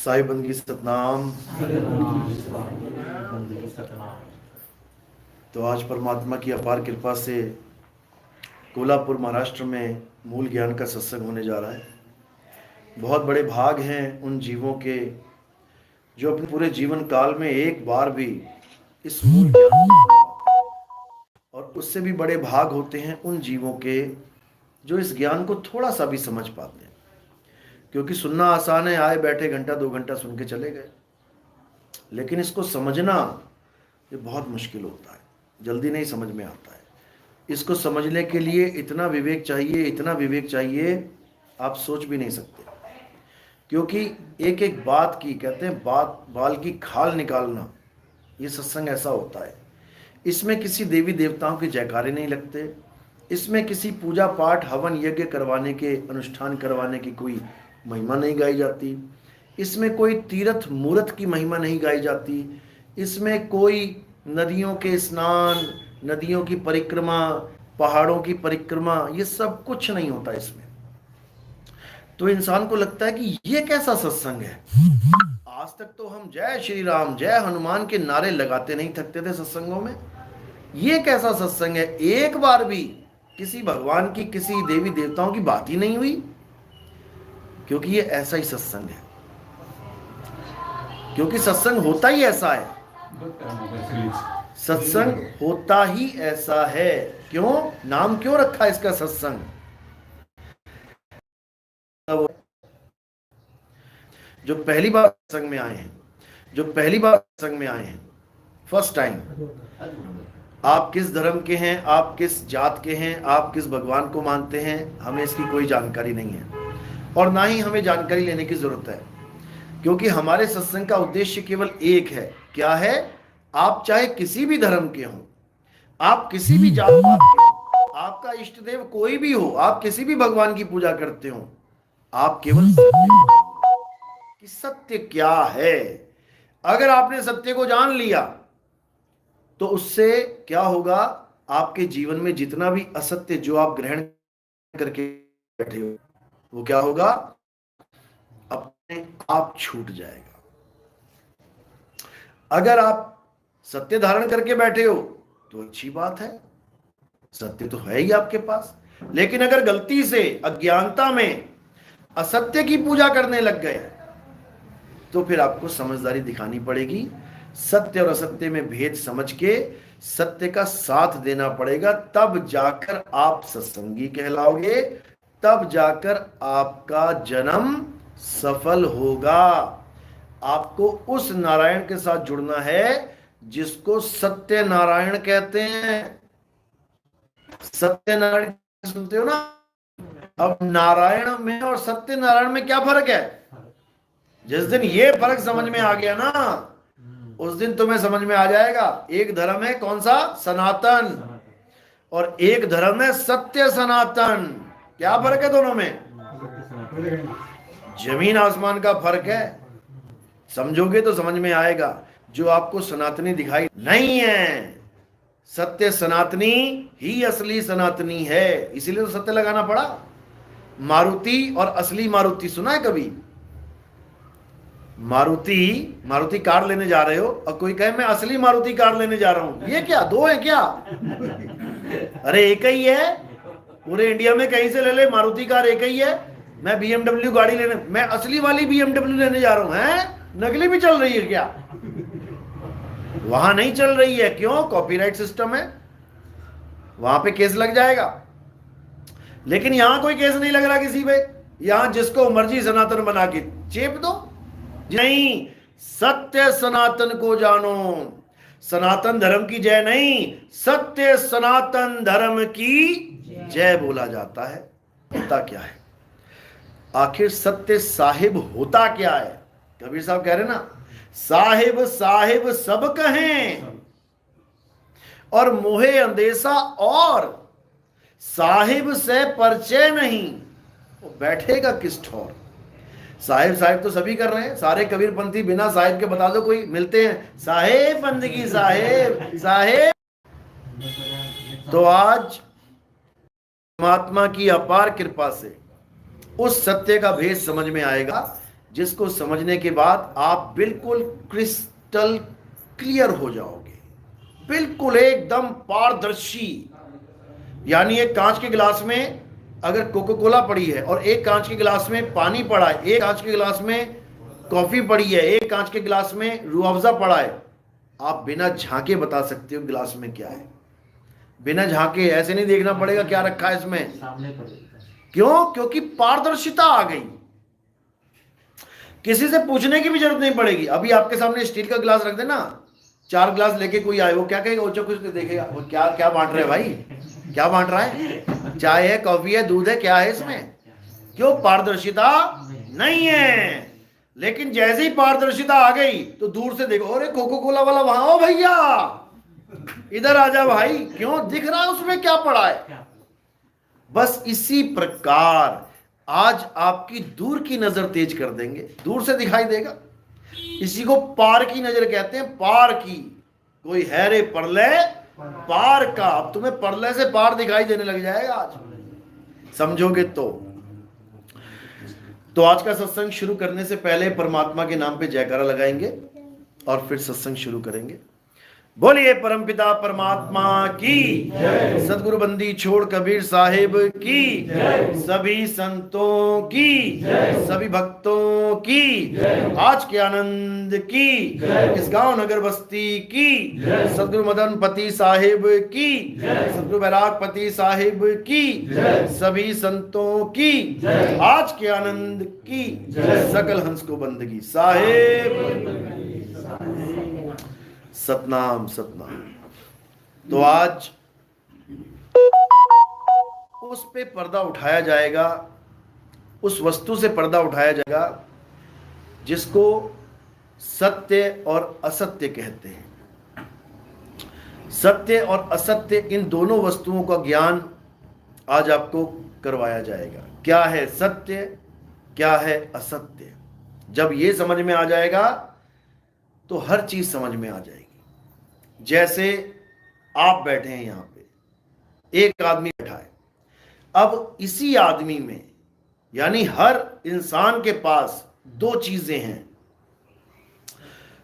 साईं बंदगी सतनाम। तो आज परमात्मा की अपार कृपा से कोल्हापुर महाराष्ट्र में मूल ज्ञान का सत्संग होने जा रहा है। बहुत बड़े भाग हैं उन जीवों के जो अपने पूरे जीवन काल में एक बार भी इस मूल ज्ञान को सुन पाते हैं, और उससे भी बड़े भाग होते हैं उन जीवों के जो इस ज्ञान को थोड़ा सा भी समझ पाते हैं। क्योंकि सुनना आसान है, आए बैठे घंटा 2 घंटा सुन के चले गए, लेकिन इसको समझना ये बहुत मुश्किल होता है, जल्दी नहीं समझ में आता है। इसको समझने के लिए इतना विवेक चाहिए, इतना विवेक चाहिए, आप सोच भी नहीं सकते। क्योंकि एक एक बात की, कहते हैं बात बाल की खाल निकालना, ये सत्संग ऐसा होता है। इसमें किसी देवी देवताओं के जयकारे नहीं लगते, इसमें किसी पूजा पाठ हवन यज्ञ करवाने के, अनुष्ठान करवाने की कोई महिमा नहीं गाई जाती, इसमें कोई तीर्थ मूर्त की महिमा नहीं गाई जाती, इसमें कोई नदियों के स्नान, नदियों की परिक्रमा, पहाड़ों की परिक्रमा, ये सब कुछ नहीं होता इसमें। तो इंसान को लगता है कि ये कैसा सत्संग है। आज तक तो हम जय श्री राम जय हनुमान के नारे लगाते नहीं थकते थे सत्संगों में, ये कैसा सत्संग है। एक बार भी किसी भगवान की, किसी देवी देवताओं की बात ही नहीं हुई, क्योंकि ये ऐसा ही सत्संग है, क्योंकि सत्संग होता ही ऐसा है। सत्संग होता ही ऐसा है। क्यों? नाम क्यों रखा इसका सत्संग? जो पहली बार सत्संग में आए हैं, जो पहली बार सत्संग में आए हैं, फर्स्ट टाइम, आप किस धर्म के हैं, आप किस जात के हैं, आप किस भगवान को मानते हैं, हमें इसकी कोई जानकारी नहीं है, और ना ही हमें जानकारी लेने की जरूरत है। क्योंकि हमारे सत्संग का उद्देश्य केवल एक है। क्या है? आप चाहे किसी भी धर्म के हों, आप किसी भी जात पात के हो, आपका इष्ट देव कोई भी हो, आप किसी भी भगवान की पूजा करते हो, आप केवल सत्य कि सत्य क्या है। अगर आपने सत्य को जान लिया तो उससे क्या होगा, आपके जीवन में जितना भी असत्य जो आप ग्रहण करके बैठे हो, वो क्या होगा, अपने आप छूट जाएगा। अगर आप सत्य धारण करके बैठे हो तो अच्छी बात है, सत्य तो है ही आपके पास। लेकिन अगर गलती से अज्ञानता में असत्य की पूजा करने लग गए तो फिर आपको समझदारी दिखानी पड़ेगी। सत्य और असत्य में भेद समझ के सत्य का साथ देना पड़ेगा, तब जाकर आप सत्संगी कहलाओगे, तब जाकर आपका जन्म सफल होगा। आपको उस नारायण के साथ जुड़ना है जिसको सत्य नारायण कहते हैं। सत्य नारायण सुनते हो ना? अब नारायण में और सत्य नारायण में क्या फर्क है? जिस दिन ये फर्क समझ में आ गया ना, उस दिन तुम्हें समझ में आ जाएगा। एक धर्म है कौन सा? सनातन, और एक धर्म है सत्य सनातन। क्या फर्क है दोनों में? जमीन आसमान का फर्क है। समझोगे तो समझ में आएगा। जो आपको सनातनी दिखाई नहीं है, सत्य सनातनी ही असली सनातनी है। इसीलिए तो सत्य लगाना पड़ा। मारुति और असली मारुति सुना है कभी? मारुति कार लेने जा रहे हो और कोई कहे मैं असली मारुति कार लेने जा रहा हूं, ये क्या दो है क्या? अरे एक ही है, पूरे इंडिया में कहीं से ले ले, मारुति कार एक ही है। मैं BMW गाड़ी लेने, मैं असली वाली BMW लेने जा रहा हूं, है नकली भी चल रही है क्या? वहां नहीं चल रही है। क्यों? कॉपीराइट सिस्टम है, वहां पे केस लग जाएगा। लेकिन यहां कोई केस नहीं लग रहा किसी पे। यहां जिसको मर्जी सनातन बना के चेप दो। नहीं, सत्य सनातन को जानो। सनातन धर्म की जय नहीं, सत्य सनातन धर्म की जय बोला जाता है। होता क्या है आखिर? सत्य साहिब होता क्या है? कबीर साहब कह रहे ना, साहिब साहिब सब कहें और मोहे अंदेशा, और साहिब से परिचय नहीं, वो बैठेगा किस ठौर। साहिब साहिब तो सभी कर रहे हैं, सारे कबीरपंथी बिना साहिब के बता दो कोई मिलते हैं, साहेब बंदगी साहेब साहेब। तो आज परमात्मा की अपार कृपा से उस सत्य का भेद समझ में आएगा जिसको समझने के बाद आप बिल्कुल क्रिस्टल क्लियर हो जाओगे, बिल्कुल एकदम पारदर्शी। यानी एक कांच के गिलास में अगर कोको कोला पड़ी है और एक कांच के गिलास में पानी पड़ा है, एक कांच के गिलास में कॉफी पड़ी है, एक कांच के गिलास में रूह अफ़ज़ा पड़ा है, आप बिना झांके बता सकते हो गिलास में क्या है। बिना झांके, ऐसे नहीं देखना पड़ेगा क्या रखा है इसमें। क्यों? क्योंकि पारदर्शिता आ गई, किसी से पूछने की भी जरूरत नहीं पड़ेगी। अभी आपके सामने स्टील का गिलास रख देना, 4 गिलास लेके कोई आए, वो क्या कहेगा? ओछा कुछ देखेगा, वो क्या क्या बांट रहे भाई, क्या बांट रहा है? चाय है, कॉफी है, दूध है, क्या है इसमें? क्यों? पारदर्शिता नहीं है। लेकिन जैसे ही पारदर्शिता आ गई तो दूर से देखो, अरे कोको कोला वाला वहां, ओ भैया इधर आ जा भाई, क्यों? दिख रहा है उसमें क्या पड़ा है। बस इसी प्रकार आज आपकी दूर की नजर तेज कर देंगे, दूर से दिखाई देगा। इसी को पार की नजर कहते हैं, पार की। कोई है रे परलय पार का, अब तुम्हें परलय से पार दिखाई देने लग जाएगा आज, समझोगे तो आज का सत्संग शुरू करने से पहले परमात्मा के नाम पे जयकारा लगाएंगे और फिर सत्संग शुरू करेंगे। बोलिए परमपिता परमात्मा की, सदगुरु बंदी छोड़ कबीर साहिब की, सभी संतों की, सभी भक्तों की, आज के आनंद की, इस गांव नगर बस्ती की, सदगुरु मदन पति साहिब की, सदगुरु बैराग पति साहिब की, सभी संतों की, आज के आनंद की, सकल हंस को बंदगी साहिब। सतनाम सतनाम। तो आज उस पे पर्दा उठाया जाएगा, उस वस्तु से पर्दा उठाया जाएगा जिसको सत्य और असत्य कहते हैं। सत्य और असत्य, इन दोनों वस्तुओं का ज्ञान आज आपको करवाया जाएगा। क्या है सत्य, क्या है असत्य। जब ये समझ में आ जाएगा तो हर चीज समझ में आ जाएगी। जैसे आप बैठे हैं यहां पे, एक आदमी बैठा है, अब इसी आदमी में, यानी हर इंसान के पास 2 चीजें हैं,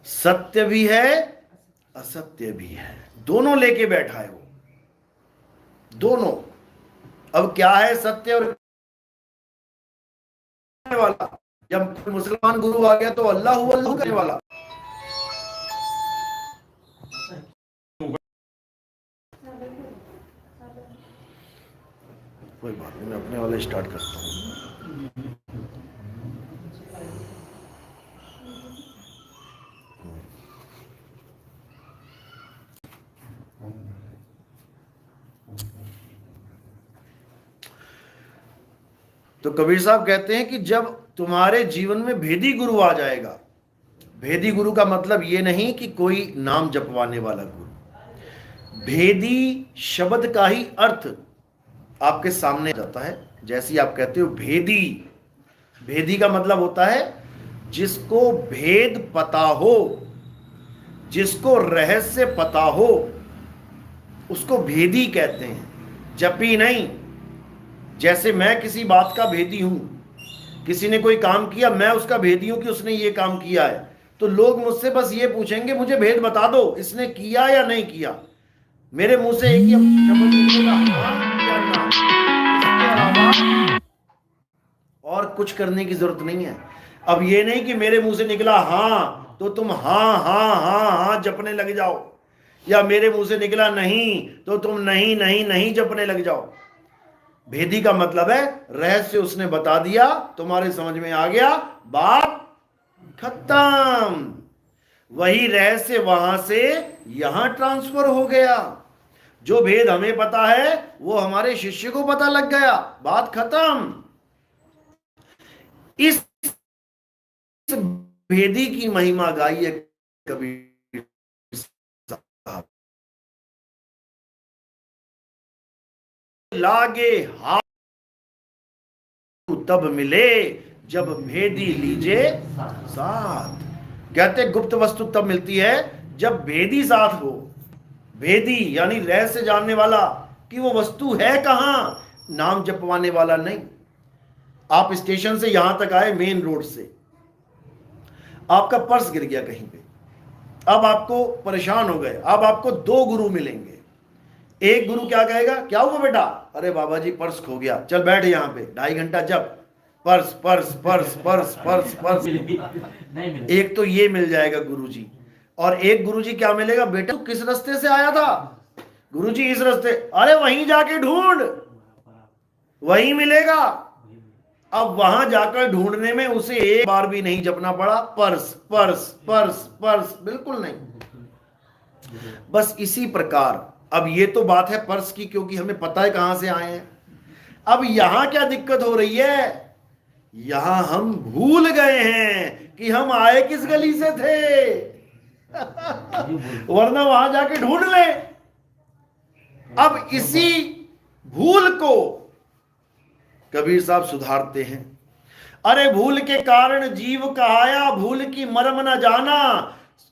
सत्य भी है असत्य भी है, दोनों लेके बैठा है वो, दोनों। अब क्या है सत्य और वाला? जब मुसलमान गुरु आ गया तो अल्लाह हु अल्लाह करने वाला, कोई बात नहीं, मैं अपने वाले स्टार्ट करता हूँ। तो कबीर साहब कहते हैं कि जब तुम्हारे जीवन में भेदी गुरु आ जाएगा, भेदी गुरु का मतलब ये नहीं कि कोई नाम जपवाने वाला गुरु, भेदी शब्द का ही अर्थ आपके सामने जाता है। जैसे आप कहते हो भेदी, भेदी का मतलब होता है जिसको भेद पता हो, जिसको रहस्य पता हो, उसको भेदी कहते हैं, जपी नहीं। जैसे मैं किसी बात का भेदी हूं, किसी ने कोई काम किया, मैं उसका भेदी हूं कि उसने ये काम किया है, तो लोग मुझसे बस ये पूछेंगे मुझे भेद बता दो, इसने किया या नहीं किया। मेरे मुंह से एक ही शब्द निकलेगा, हाँ या ना, इसके अलावा और कुछ करने की जरूरत नहीं है। अब ये नहीं कि मेरे मुंह से निकला हाँ तो तुम हाँ हाँ हाँ हाँ जपने लग जाओ, या मेरे मुंह से निकला नहीं तो तुम नहीं नहीं नहीं जपने लग जाओ। भेदी का मतलब है रहस्य उसने बता दिया, तुम्हारे समझ में आ गया, बात खत्म। वही रहस्य वहां से यहां ट्रांसफर हो गया। जो भेद हमें पता है वो हमारे शिष्य को पता लग गया, बात खत्म। इस भेदी की महिमा गाई है कबीर साहब। लागे हाथ तब मिले जब भेदी लीजे साथ। कहते गुप्त वस्तु तब मिलती है जब भेदी साथ हो। भेदी यानी रहस्य जानने वाला कि वो वस्तु है कहां, नाम जपवाने वाला नहीं। आप स्टेशन से यहां तक आए मेन रोड से, आपका पर्स गिर गया कहीं पे, अब आपको परेशान हो गए, अब आपको दो गुरु मिलेंगे। एक गुरु क्या कहेगा, क्या हुआ बेटा, अरे बाबा जी पर्स खो गया, चल बैठ यहाँ पे 2.5 घंटा जब purse purse purse purse purse purse. एक तो ये मिल जाएगा गुरुजी, और एक गुरुजी क्या मिलेगा, बेटा तू किस रास्ते से आया था, गुरुजी इस रास्ते, अरे वहीं जाके ढूंढ, वहीं मिलेगा। अब वहां जाकर ढूंढने में उसे एक बार भी नहीं जपना पड़ा, पर्स पर्स पर्स पर्स, बिल्कुल नहीं। बस इसी प्रकार, अब ये तो बात है पर्स की, क्योंकि हमें पता है कहां से आए हैं। अब यहां क्या दिक्कत हो रही है, यहां हम भूल गए हैं कि हम आए किस गली से थे। वरना वहां जाके ढूंढ ले। अब इसी भूल को कबीर साहब सुधारते हैं। अरे भूल के कारण जीव कहाया, भूल की मर्म न जाना,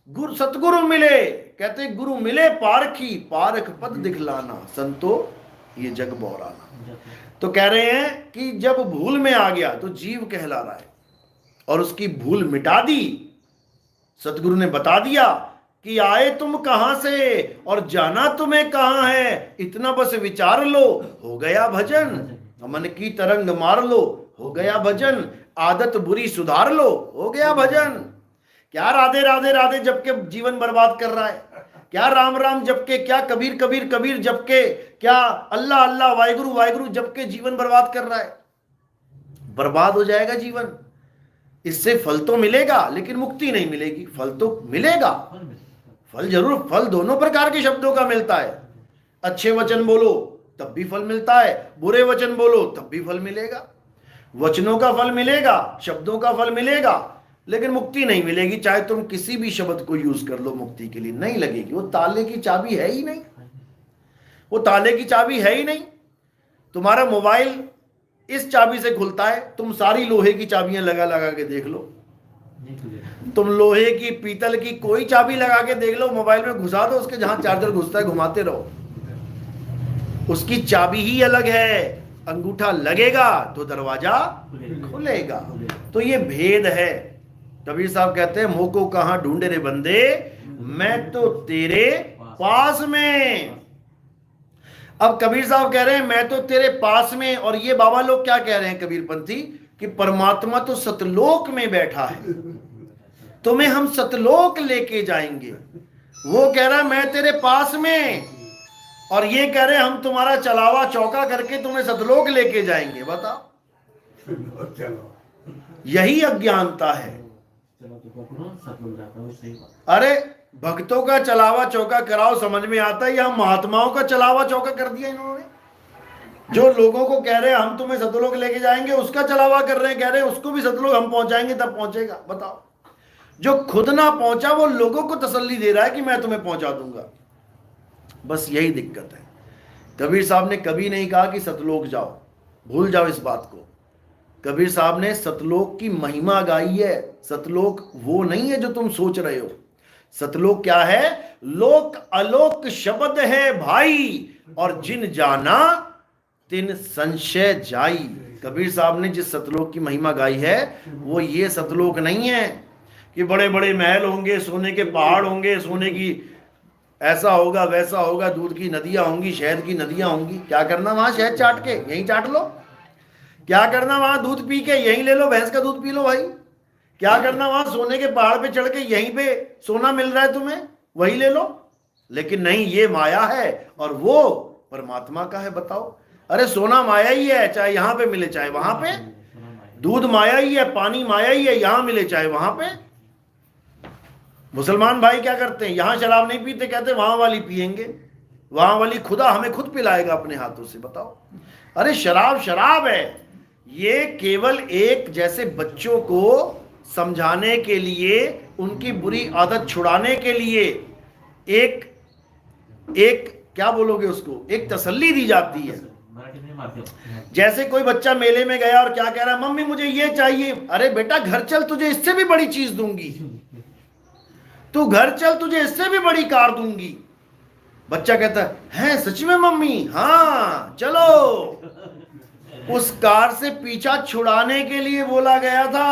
गुरु सतगुरु मिले, कहते गुरु मिले पारखी, पारख पद दिखलाना, संतो ये जग बौराना। तो कह रहे हैं कि जब भूल में आ गया तो जीव कहला रहा है, और उसकी भूल मिटा दी। सतगुरु ने बता दिया कि आए तुम कहां से और जाना तुम्हें कहां है, इतना बस विचार लो, हो गया भजन। मन की तरंग मार लो, हो गया भजन। आदत बुरी सुधार लो, हो गया भजन। क्या राधे राधे राधे जप के जीवन बर्बाद कर रहा है, क्या राम राम जप के, क्या कबीर कबीर कबीर जप के, क्या अल्लाह अल्लाह वाहिगुरु वाहिगुरु जप के जीवन बर्बाद कर रहा है। बर्बाद हो जाएगा जीवन। इससे फल तो मिलेगा लेकिन मुक्ति नहीं मिलेगी। फल तो मिलेगा, फल जरूर, फल दोनों प्रकार के शब्दों का मिलता है। अच्छे वचन बोलो तब भी फल मिलता है, बुरे वचन बोलो तब भी फल मिलेगा। वचनों का फल मिलेगा, शब्दों का फल मिलेगा, लेकिन मुक्ति नहीं मिलेगी। चाहे तुम किसी भी शब्द को यूज कर लो, मुक्ति के लिए नहीं लगेगी। वो ताले की चाबी है ही नहीं, वो ताले की चाबी है ही नहीं। तुम्हारा मोबाइल इस चाबी से खुलता है, तुम सारी लोहे की चाबियां लगा लगा के देख लो, तुम लोहे की पीतल की कोई चाबी लगा के देख लो, मोबाइल में घुसा दो, उसके जहां चार्जर घुसता है घुमाते रहो, उसकी चाबी ही अलग है। अंगूठा लगेगा तो दरवाजा खुलेगा। तो ये भेद है। कबीर साहब कहते हैं मोह को कहां ढूंढे रे बंदे, मैं तो तेरे पास में। अब कबीर साहब कह रहे हैं मैं तो तेरे पास में, और ये बाबा लोग क्या कह रहे हैं कबीरपंथी, कि परमात्मा तो सतलोक में बैठा है, तुम्हें हम सतलोक लेके जाएंगे। वो कह रहा है मैं तेरे पास में, और ये कह रहे हैं हम तुम्हारा चलावा चौका करके तुम्हें सतलोक लेके जाएंगे। बताओ, यही अज्ञानता है। अरे भक्तों का चलावा चौका कराओ समझ में आता है, या महात्माओं का चलावा चौका कर दिया इन्होंने। जो लोगों को कह रहे हैं हम तुम्हें सतलोक लेके जाएंगे, उसका चलावा कर रहे हैं, कह रहे हैं उसको भी सतलोक हम पहुंचाएंगे तब पहुंचेगा। बताओ, जो खुद ना पहुंचा वो लोगों को तसल्ली दे रहा है कि मैं तुम्हें पहुंचा दूंगा। बस यही दिक्कत है। कबीर साहब ने कभी नहीं कहा कि सतलोक जाओ, भूल जाओ इस बात को। कबीर साहब ने सतलोक की महिमा गाई है। सतलोक वो नहीं है जो तुम सोच रहे हो। सतलोक क्या है? लोक अलोक शब्द है भाई, और जिन जाना तिन संशय जाई। कबीर साहब ने जिस सतलोक की महिमा गाई है वो ये सतलोक नहीं है कि बड़े बड़े महल होंगे, सोने के पहाड़ होंगे, सोने की ऐसा होगा वैसा होगा, दूध की नदियां होंगी, शहद की नदियां होंगी। क्या करना वहां शहद चाट के यहीं चाट लो, क्या करना वहां दूध पी के यहीं ले लो, भैंस का दूध पी लो भाई। क्या करना वहां सोने के पहाड़ पे चढ़ के यहीं पे सोना मिल रहा है तुम्हें, वही ले लो। लेकिन नहीं, ये माया है और वो परमात्मा का है। बताओ, अरे सोना माया ही है, चाहे यहां पे मिले चाहे वहां पे। दूध माया ही है, पानी माया ही है, यहां मिले चाहे वहां पे। मुसलमान भाई क्या करते हैं, यहां शराब नहीं पीते, कहते वहां वाली पिएंगे, वहां वाली खुदा हमें खुद पिलाएगा अपने हाथों से। बताओ, अरे शराब शराब है। ये केवल एक जैसे बच्चों को समझाने के लिए, उनकी बुरी आदत छुड़ाने के लिए एक क्या बोलोगे उसको, एक तसल्ली दी जाती है। जैसे कोई बच्चा मेले में गया और क्या कह रहा है, मम्मी मुझे ये चाहिए। अरे बेटा घर चल, तुझे इससे भी बड़ी चीज दूंगी। तू घर चल, तुझे इससे भी बड़ी कार दूंगी। बच्चा कहता है सच में मम्मी? हाँ चलो। उस कार से पीछा छुड़ाने के लिए बोला गया था।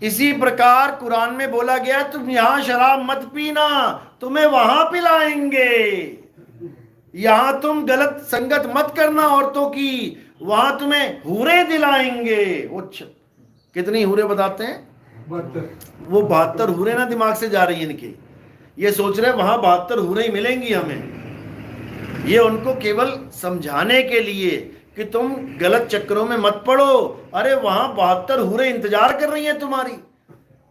इसी प्रकार कुरान में बोला गया तुम यहां शराब मत पीना, तुम्हें वहां पिलाएंगे। यहां तुम गलत संगत मत करना औरतों की, वहां तुम्हें हूरे दिलाएंगे। वो कितनी हूरे बताते हैं? वो 72 हूरे ना दिमाग से जा रही है इनके। ये सोच रहे वहां 72 हूरे ही मिलेंगी हमें। ये उनको केवल समझाने के लिए कि तुम गलत चक्करों में मत पड़ो। अरे वहां 72 हूरे इंतजार कर रही हैं तुम्हारी।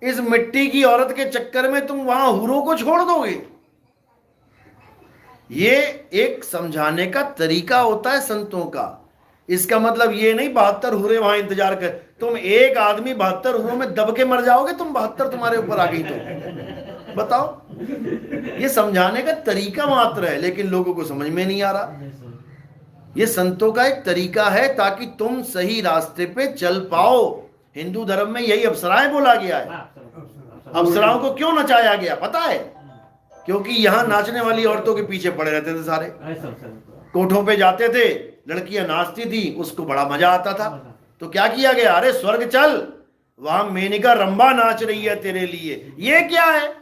इस मिट्टी की औरत के चक्कर में तुम वहां हूरों को छोड़ दोगे। ये एक समझाने का तरीका होता है संतों का। इसका मतलब ये नहीं 72 हूरे वहां इंतजार कर। तुम एक आदमी 72 हूरों में दब के मर जाओगे, तुम 72 तुम्हारे ऊपर आ गई तो बताओ। ये समझाने का तरीका मात्र है, लेकिन लोगों को समझ में नहीं आ रहा। ये संतों का एक तरीका है ताकि तुम सही रास्ते पे चल पाओ। हिंदू धर्म में यही अप्सराएं बोला गया है। अप्सराओं को क्यों नचाया गया पता है? क्योंकि यहां नाचने वाली औरतों के पीछे पड़े रहते थे सारे। कोठों पे जाते थे, लड़कियां नाचती थी, उसको बड़ा मजा आता था। तो क्या किया गया? अरे स्वर्ग चल, वहां मेनका रंबा नाच रही है तेरे लिए। ये क्या है?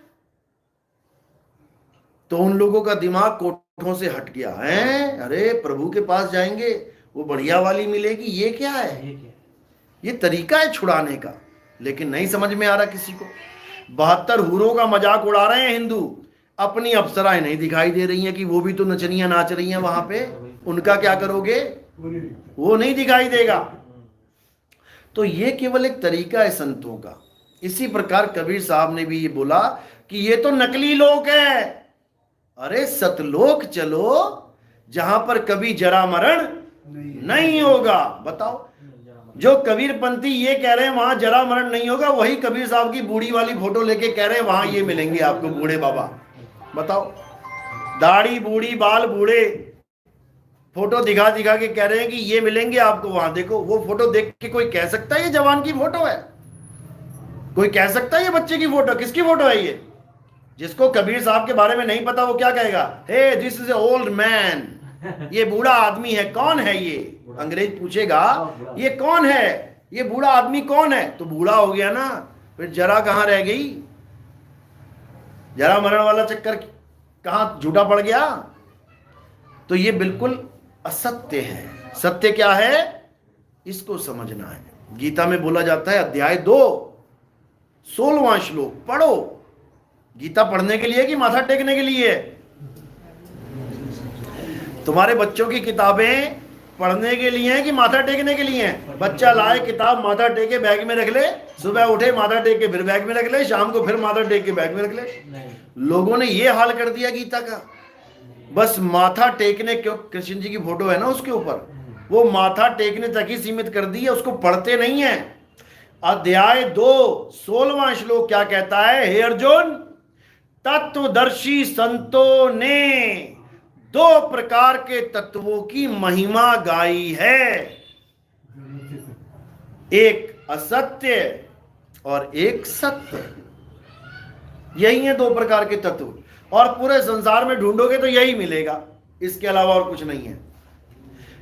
तो उन लोगों का दिमाग कोठों से हट गया है। अरे प्रभु के पास जाएंगे, वो बढ़िया वाली मिलेगी। ये क्या है? ये तरीका है छुड़ाने का, लेकिन नहीं समझ में आ रहा किसी को। 72 हूरों का मजाक उड़ा रहे हैं हिंदू। अपनी अप्सराएं नहीं दिखाई दे रही हैं कि वो भी तो नचनियां नाच रही हैं वहां पे। उनका क्या करोगे? वो नहीं दिखाई देगा। तो ये केवल एक तरीका है संतों का। इसी प्रकार कबीर साहब ने भी ये बोला कि ये तो नकली लोक है। अरे सतलोक चलो, जहां पर कभी जरा मरण नहीं होगा। बताओ, जो कबीरपंथी ये कह रहे हैं वहां जरा मरण नहीं होगा, वही कबीर साहब की बूढ़ी वाली फोटो लेके कह रहे हैं वहां ये मिलेंगे आपको बूढ़े बाबा। बताओ, दाढ़ी बूढ़ी बाल बूढ़े फोटो दिखा दिखा के कह रहे हैं कि ये मिलेंगे आपको वहां। देखो, वो फोटो देख के कोई कह सकता है ये जवान की फोटो है? कोई कह सकता है ये बच्चे की फोटो? किसकी फोटो है ये? जिसको कबीर साहब के बारे में नहीं पता वो क्या कहेगा? Hey this is a old man, ये बूढ़ा आदमी है। कौन है ये? अंग्रेज पूछेगा ये कौन है, ये बूढ़ा आदमी कौन है? तो बूढ़ा हो गया ना, फिर जरा कहां रह गई? जरा मरण वाला चक्कर कहां झूठा पड़ गया? तो ये बिल्कुल असत्य है। सत्य क्या है इसको समझना है। गीता में बोला जाता है अध्याय 2 16वां श्लोक पढ़ो। गीता पढ़ने के लिए कि माथा टेकने के लिए? तुम्हारे बच्चों की किताबें पढ़ने के लिए हैं कि माथा टेकने के लिए हैं? बच्चा लाए किताब, माथा टेके बैग में रख ले, सुबह उठे माथा टेक के फिर बैग में रख ले, शाम को फिर माथा टेक के बैग में रख ले। लोगों ने ये हाल कर दिया गीता का। बस माथा टेकने, क्यों कृष्ण जी की फोटो है ना उसके ऊपर, वो माथा टेकने तक ही सीमित कर दी है, उसको पढ़ते नहीं है। अध्याय 2 16वां श्लोक क्या कहता है? हे अर्जुन, तत्वदर्शी संतों ने 2 प्रकार के तत्वों की महिमा गाई है, एक असत्य और एक सत्य। यही है 2 प्रकार के तत्व, और पूरे संसार में ढूंढोगे तो यही मिलेगा, इसके अलावा और कुछ नहीं है।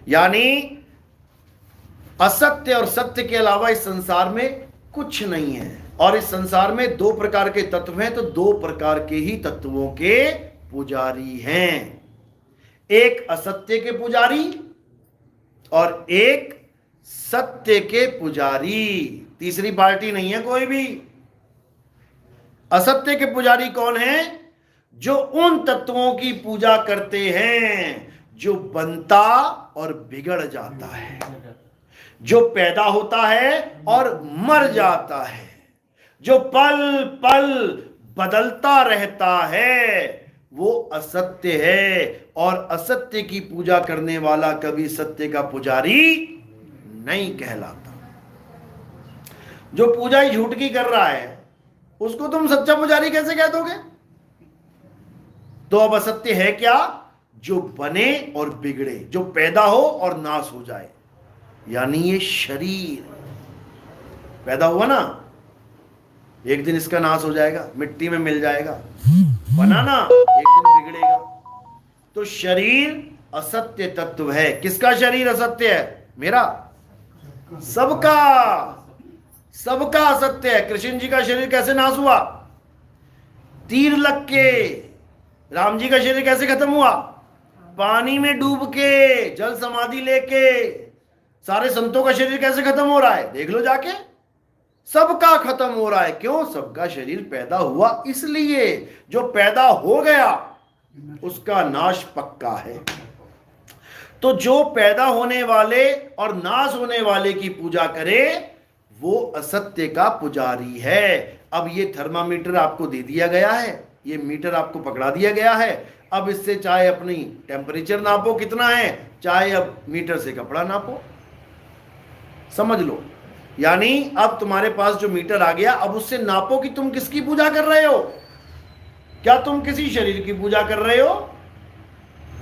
यानी असत्य और सत्य के अलावा इस संसार में कुछ नहीं है। और इस संसार में 2 प्रकार के तत्व हैं, तो 2 प्रकार के ही तत्वों के पुजारी हैं। एक असत्य के पुजारी और एक सत्य के पुजारी। तीसरी पार्टी नहीं है कोई भी। असत्य के पुजारी कौन है? जो उन तत्वों की पूजा करते हैं जो बनता और बिगड़ जाता है, जो पैदा होता है और मर जाता है, जो पल पल बदलता रहता है, वो असत्य है। और असत्य की पूजा करने वाला कभी सत्य का पुजारी नहीं कहलाता। जो पूजा ही झूठ की कर रहा है उसको तुम सच्चा पुजारी कैसे कह दोगे? तो अब असत्य है क्या? जो बने और बिगड़े, जो पैदा हो और नाश हो जाए। यानी ये शरीर पैदा हुआ ना, एक दिन इसका नाश हो जाएगा, मिट्टी में मिल जाएगा। बना ना, एक दिन बिगड़ेगा। तो शरीर असत्य तत्व है। किसका शरीर असत्य है? मेरा, सबका। सबका असत्य है। कृष्ण जी का शरीर कैसे नाश हुआ? तीर लग के। राम जी का शरीर कैसे खत्म हुआ? पानी में डूब के, जल समाधि लेके। सारे संतों का शरीर कैसे खत्म हो रहा है? देख लो जाके, सबका खत्म हो रहा है। क्यों? सबका शरीर पैदा हुआ इसलिए। जो पैदा हो गया उसका नाश पक्का है। तो जो पैदा होने वाले और नाश होने वाले की पूजा करे वो असत्य का पुजारी है। अब ये थर्मामीटर आपको दे दिया गया है, ये मीटर आपको पकड़ा दिया गया है। अब इससे चाहे अपनी टेम्परेचर नापो कितना है, चाहे अब मीटर से कपड़ा नापो, समझ लो। यानी अब तुम्हारे पास जो मीटर आ गया, अब उससे नापो कि तुम किसकी पूजा कर रहे हो। क्या तुम किसी शरीर की पूजा कर रहे हो?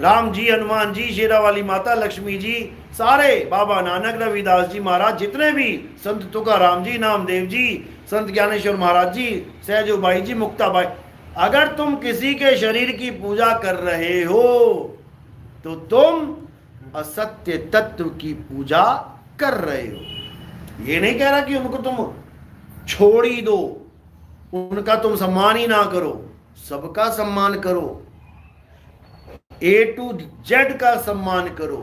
राम जी, हनुमान जी, शेरावाली माता, लक्ष्मी जी, सारे, बाबा नानक, रविदास जी महाराज, जितने भी संत तुकाराम जी, नामदेव जी, संत ज्ञानेश्वर महाराज जी, सहजोबाई जी, मुक्ताबाई, अगर तुम किसी के शरीर की पूजा कर रहे हो तो तुम असत्य तत्व की पूजा कर रहे हो। ये नहीं कह रहा कि उनको तुम छोड़ ही दो, उनका तुम सम्मान ही ना करो, सबका सम्मान करो, A to Z का सम्मान करो,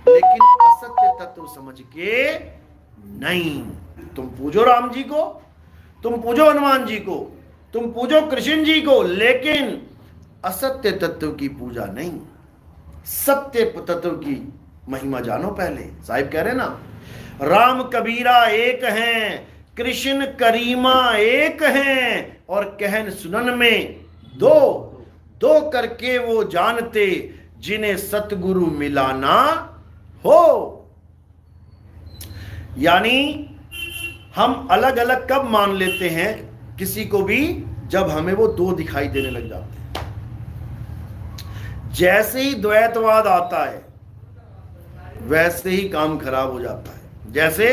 लेकिन असत्य तत्व समझ के नहीं। तुम पूजो राम जी को, तुम पूजो हनुमान जी को, तुम पूजो कृष्ण जी को, लेकिन असत्य तत्व की पूजा नहीं। सत्य तत्व की महिमा जानो पहले। साहिब कह रहे ना, राम कबीरा एक हैं, कृष्ण करीमा एक हैं, और कहन सुनन में दो दो करके वो जानते, जिन्हें सतगुरु मिलाना हो। यानी हम अलग अलग कब मान लेते हैं किसी को भी? जब हमें वो दो दिखाई देने लग जाते हैं। जैसे ही द्वैतवाद आता है वैसे ही काम खराब हो जाता है। जैसे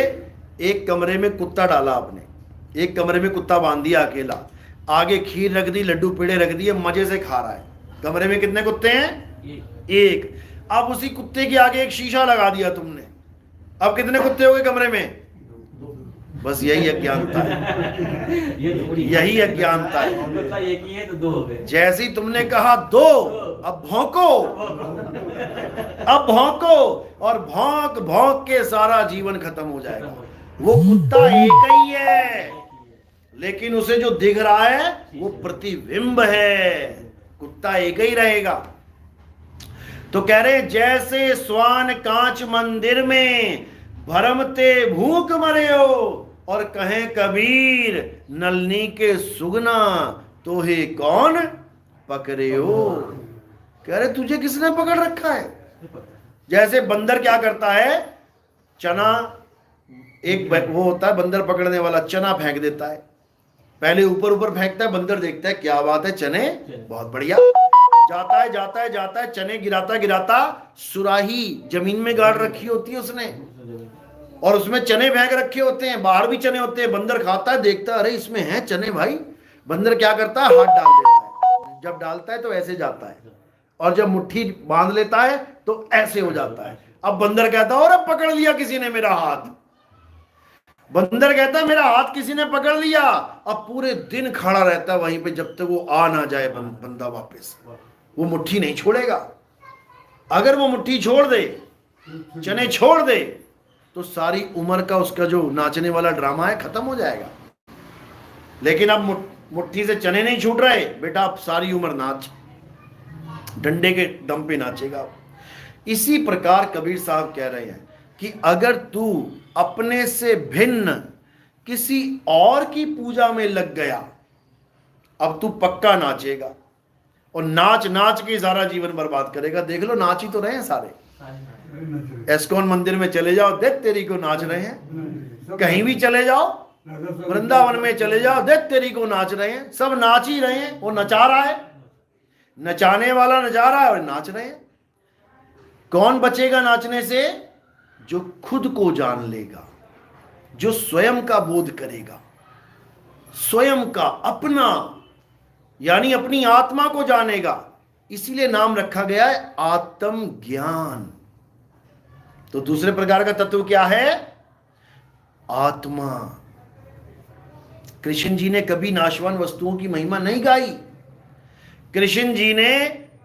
एक कमरे में कुत्ता डाला आपने, एक कमरे में कुत्ता बांध दिया अकेला, आगे खीर रख दी, लड्डू पेड़े रख दिए, मजे से खा रहा है। कमरे में कितने कुत्ते हैं? एक। अब उसी कुत्ते के आगे एक शीशा लगा दिया तुमने, अब कितने कुत्ते हो गए कमरे में? बस यही अज्ञानता है, यही अज्ञानता है। जैसे ही तुमने कहा दो, अब भौंको, अब भौंको, और भौंक भौंक के सारा जीवन खत्म हो जाएगा। वो कुत्ता एक ही है, लेकिन उसे जो दिख रहा है वो प्रतिबिंब है। कुत्ता एक ही रहेगा। तो कह रहे जैसे स्वान कांच मंदिर में भरमते भूख मरे हो, और कहें कबीर नलनी के सुगना तो हे कौन पकड़े हो। कह रहे तुझे किसने पकड़ रखा है? जैसे बंदर क्या करता है, चना, एक वो होता है बंदर पकड़ने वाला, चना फेंक देता है, पहले ऊपर ऊपर फेंकता है, बंदर देखता है क्या बात है, चने, बहुत बढ़िया, जाता है जाता है जाता है, चने गिराता गिराता सुराही जमीन में गाड़ रखी होती है उसने, और उसमें चने फेंक रखे होते हैं, बाहर भी चने होते हैं। बंदर खाता है, देखता है अरे इसमें हैं चने भाई। बंदर क्या करता है, हाथ डाल देता है, जब डालता है तो ऐसे जाता है, और जब मुट्ठी बांध लेता है तो ऐसे हो जाता है। अब बंदर कहता है अरे पकड़ लिया किसी ने मेरा हाथ। बंदर कहता है मेरा हाथ किसी ने पकड़ लिया। अब पूरे दिन खड़ा रहता है वहीं पे जब तक वो आ ना जाए बंदा वापस। वो मुट्ठी नहीं छोड़ेगा। अगर वो मुट्ठी छोड़ दे, चने छोड़ दे, तो सारी उम्र का उसका जो नाचने वाला ड्रामा है खत्म हो जाएगा। लेकिन अब मुट्ठी से चने नहीं छूट रहे, बेटा अब सारी उम्र नाच, डंडे के दम पे नाचेगा। इसी प्रकार कबीर साहब कह रहे हैं कि अगर तू अपने से भिन्न किसी और की पूजा में लग गया, अब तू पक्का नाचेगा, और नाच नाच के सारा जीवन बर्बाद करेगा। देख लो नाच ही तो रहे हैं सारे। एस्कॉन मंदिर में चले जाओ, देख तेरी को नाच रहे हैं। कहीं भी चले जाओ, वृंदावन में चले जाओ, देख तेरी को नाच रहे हैं। सब नाच ही रहे हैं। वो नचा रहा है, नचाने वाला नचा रहा है और नाच रहे हैं। कौन बचेगा नाचने से? जो खुद को जान लेगा, जो स्वयं का बोध करेगा, स्वयं का, अपना, यानी अपनी आत्मा को जानेगा। इसीलिए नाम रखा गया है आत्म ज्ञान। तो दूसरे प्रकार का तत्व क्या है? आत्मा। कृष्ण जी ने कभी नाशवान वस्तुओं की महिमा नहीं गाई। कृष्ण जी ने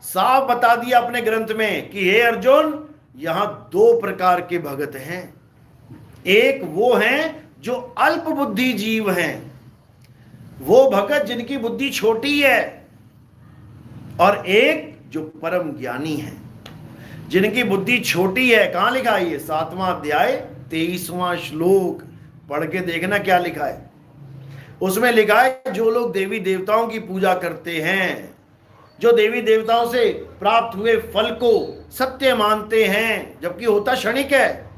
साफ बता दिया अपने ग्रंथ में कि हे अर्जुन, यहां दो प्रकार के भगत हैं। एक वो हैं जो अल्प बुद्धि जीव हैं, वो भगत जिनकी बुद्धि छोटी है, और एक जो परम ज्ञानी है जिनकी बुद्धि छोटी है। कहां लिखा है ये? 7वां अध्याय 23वां श्लोक पढ़ के देखना क्या लिखा है। उसमें लिखा है जो लोग देवी देवताओं की पूजा करते हैं, जो देवी देवताओं से प्राप्त हुए फल को सत्य मानते हैं, जबकि होता क्षणिक है,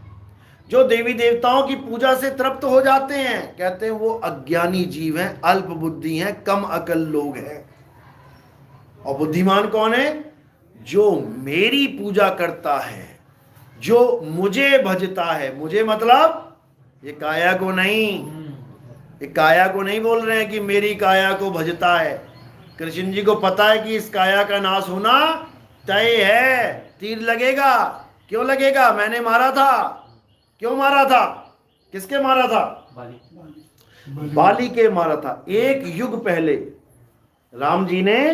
जो देवी देवताओं की पूजा से तृप्त हो जाते हैं, कहते हैं वो अज्ञानी जीव हैं, अल्प बुद्धि हैं, कम अकल लोग हैं। और बुद्धिमान कौन है? जो मेरी पूजा करता है, जो मुझे भजता है। मुझे मतलब ये काया को नहीं, ये काया को नहीं बोल रहे हैं कि मेरी काया को भजता है। कृष्ण जी को पता है कि इस काया का नाश होना तय है, तीर लगेगा। क्यों लगेगा? मैंने मारा था। क्यों मारा था? किसके मारा था? बाली के मारा था। एक युग पहले राम जी ने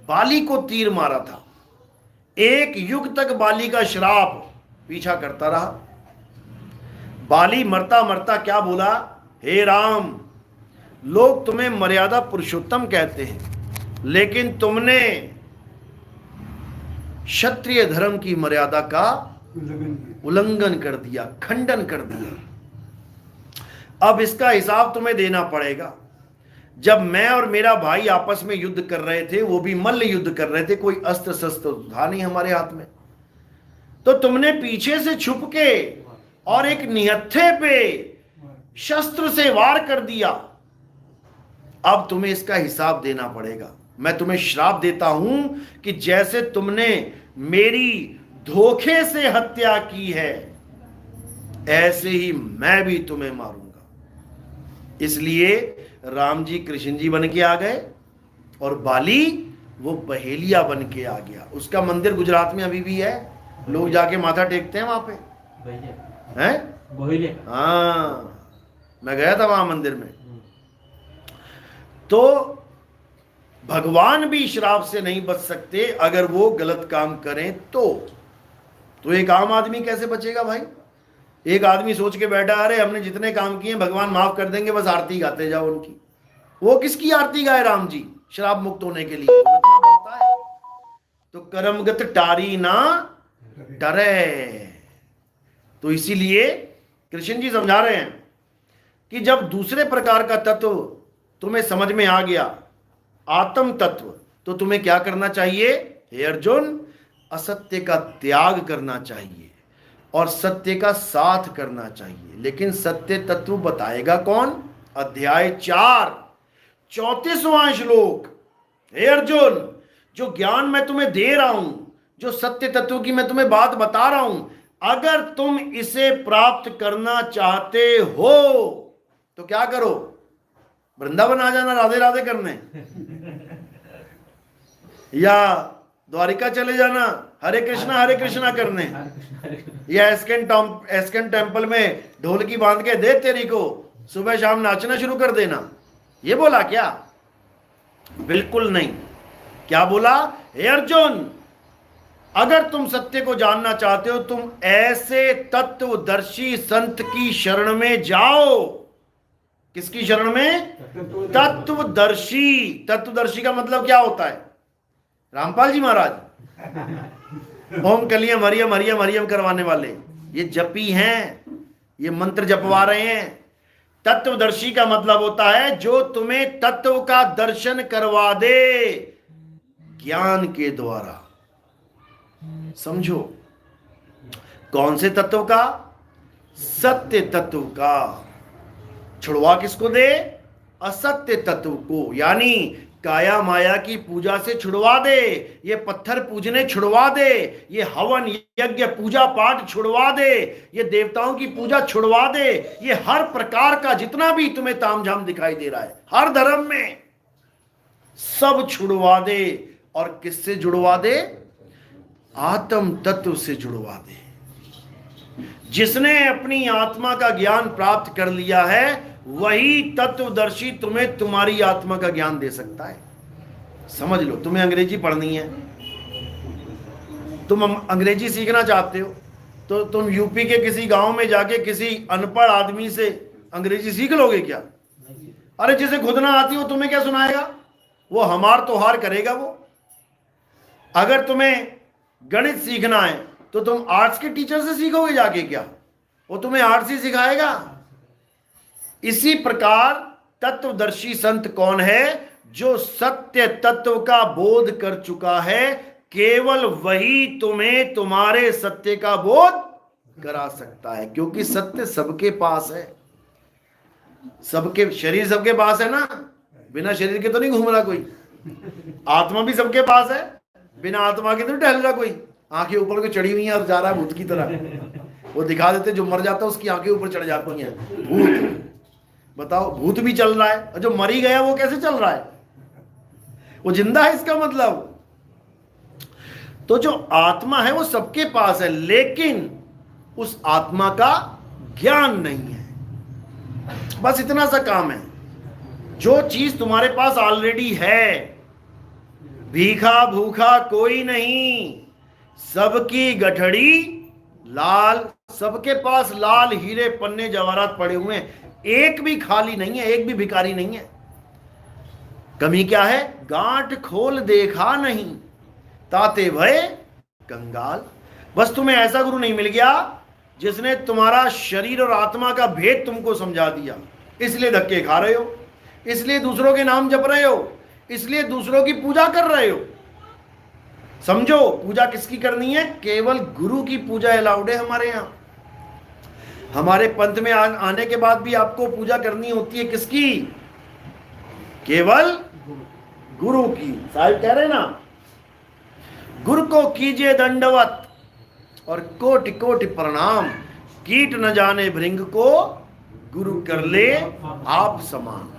बाली को तीर मारा था। एक युग तक बाली का श्राप पीछा करता रहा। बाली मरता मरता क्या बोला? हे राम, लोग तुम्हें मर्यादा पुरुषोत्तम कहते हैं, लेकिन तुमने क्षत्रिय धर्म की मर्यादा का उल्लंघन कर दिया, खंडन कर दिया। अब इसका हिसाब तुम्हें देना पड़ेगा। जब मैं और मेरा भाई आपस में युद्ध कर रहे थे, वो भी मल्ल युद्ध कर रहे थे, कोई अस्त्र शस्त्र था नहीं हमारे हाथ में, तो तुमने पीछे से छुप के और एक निहत्थे पे शस्त्र से वार कर दिया। अब तुम्हें इसका हिसाब देना पड़ेगा। मैं तुम्हें श्राप देता हूं कि जैसे तुमने मेरी धोखे से हत्या की है, ऐसे ही मैं भी तुम्हें मारूंगा। इसलिए राम जी कृष्ण जी बन के आ गए और बाली वो बहेलिया बन के आ गया। उसका मंदिर गुजरात में अभी भी है, लोग जाके माथा टेकते हैं वहां पे, हैं? हाँ, मैं गया था वहां मंदिर में। तो भगवान भी श्राप से नहीं बच सकते अगर वो गलत काम करें तो एक आम आदमी कैसे बचेगा भाई? एक आदमी सोच के बैठा, अरे हमने जितने काम किए भगवान माफ कर देंगे, बस आरती गाते जाओ उनकी। वो किसकी आरती गाए राम जी श्राप मुक्त होने के लिए? पड़ता है तो कर्मगत टारी ना डरे। तो इसीलिए कृष्ण जी समझा रहे हैं कि जब दूसरे प्रकार का तत्व तुम्हें समझ में आ गया, आत्म तत्व, तो तुम्हें क्या करना चाहिए? हे अर्जुन, असत्य का त्याग करना चाहिए और सत्य का साथ करना चाहिए। लेकिन सत्य तत्व बताएगा कौन? अध्याय 4 34वां श्लोक। हे अर्जुन, जो ज्ञान मैं तुम्हें दे रहा हूं, जो सत्य तत्व की मैं तुम्हें बात बता रहा हूं, अगर तुम इसे प्राप्त करना चाहते हो तो क्या करो? वृंदावन आ जाना राधे राधे करने, या द्वारिका चले जाना हरे कृष्णा करने, या एस्कन टेम्पल में ढोलकी बांध के दे तेरी को सुबह शाम नाचना शुरू कर देना। ये बोला क्या? बिल्कुल नहीं। क्या बोला? हे अर्जुन, अगर तुम सत्य को जानना चाहते हो, तुम ऐसे तत्वदर्शी संत की शरण में जाओ। किसकी शरण में? तत्वदर्शी। तत्वदर्शी का मतलब क्या होता है? रामपाल जी महाराज ओम कलियम हरियम हरियम हरियम करवाने वाले, ये जपी हैं, ये मंत्र जपवा रहे हैं। तत्वदर्शी का मतलब होता है जो तुम्हें तत्व का दर्शन करवा दे ज्ञान के द्वारा। समझो, कौन से तत्व का? सत्य तत्व का। छुड़वा किसको दे? असत्य तत्व को, यानी काया माया की पूजा से छुड़वा दे, ये पत्थर पूजने छुड़वा दे, ये हवन यज्ञ पूजा पाठ छुड़वा दे, ये देवताओं की पूजा छुड़वा दे, ये हर प्रकार का जितना भी तुम्हें तामझाम दिखाई दे रहा है हर धर्म में, सब छुड़वा दे। और किससे जुड़वा दे? आत्म तत्व से जुड़वा दे। जिसने अपनी आत्मा का ज्ञान प्राप्त कर लिया है वही तत्वदर्शी तुम्हें तुम्हारी आत्मा का ज्ञान दे सकता है। समझ लो, तुम्हें अंग्रेजी पढ़नी है, तुम अंग्रेजी सीखना चाहते हो, तो तुम यूपी के किसी गांव में जाके किसी अनपढ़ आदमी से अंग्रेजी सीख लोगे क्या? अरे जिसे खुद ना आती हो तुम्हें क्या सुनाएगा? वो हमार तोहार करेगा वो। अगर तुम्हें गणित सीखना है तो तुम आर्ट्स के टीचर से सीखोगे जाके क्या? वो तुम्हें आर्ट्स ही सिखाएगा। इसी प्रकार तत्वदर्शी संत कौन है? जो सत्य तत्व का बोध कर चुका है, केवल वही तुम्हें तुम्हारे सत्य का बोध करा सकता है। क्योंकि सत्य सबके पास है, सबके शरीर सबके पास है ना, बिना शरीर के तो नहीं घूम रहा कोई। आत्मा भी सबके पास है, बिना आत्मा के तो टहल रहा कोई। आंखें ऊपर को चढ़ी हुई हैं और जा रहा है भूत की तरह। वो दिखा देते जो मर जाता है उसकी आंखें ऊपर चढ़ जाती हैं, भूत। बताओ, भूत भी चल रहा है और जो मरी गया वो कैसे चल रहा है? वो जिंदा है, इसका मतलब। तो जो आत्मा है वो सबके पास है, लेकिन उस आत्मा का ज्ञान नहीं है। बस इतना सा काम है। जो चीज तुम्हारे पास ऑलरेडी है, भीखा भूखा कोई नहीं, सबकी गठड़ी लाल। सबके पास लाल हीरे पन्ने जवाहरात पड़े हुए हैं, एक भी खाली नहीं है, एक भी भिखारी नहीं है। कमी क्या है? गांठ खोल देखा नहीं, ताते भय कंगाल। बस तुम्हें ऐसा गुरु नहीं मिल गया जिसने तुम्हारा शरीर और आत्मा का भेद तुमको समझा दिया, इसलिए धक्के खा रहे हो, इसलिए दूसरों के नाम जप रहे हो, इसलिए दूसरों की पूजा कर रहे हो। समझो, पूजा किसकी करनी है? केवल गुरु की पूजा अलाउड है हमारे यहां। हमारे पंथ में आने के बाद भी आपको पूजा करनी होती है किसकी? केवल गुरु की। साहिब कह रहे ना, गुरु को कीजिए दंडवत और कोटि कोटि प्रणाम, कीट न जाने भृंग को गुरु कर ले आप समान।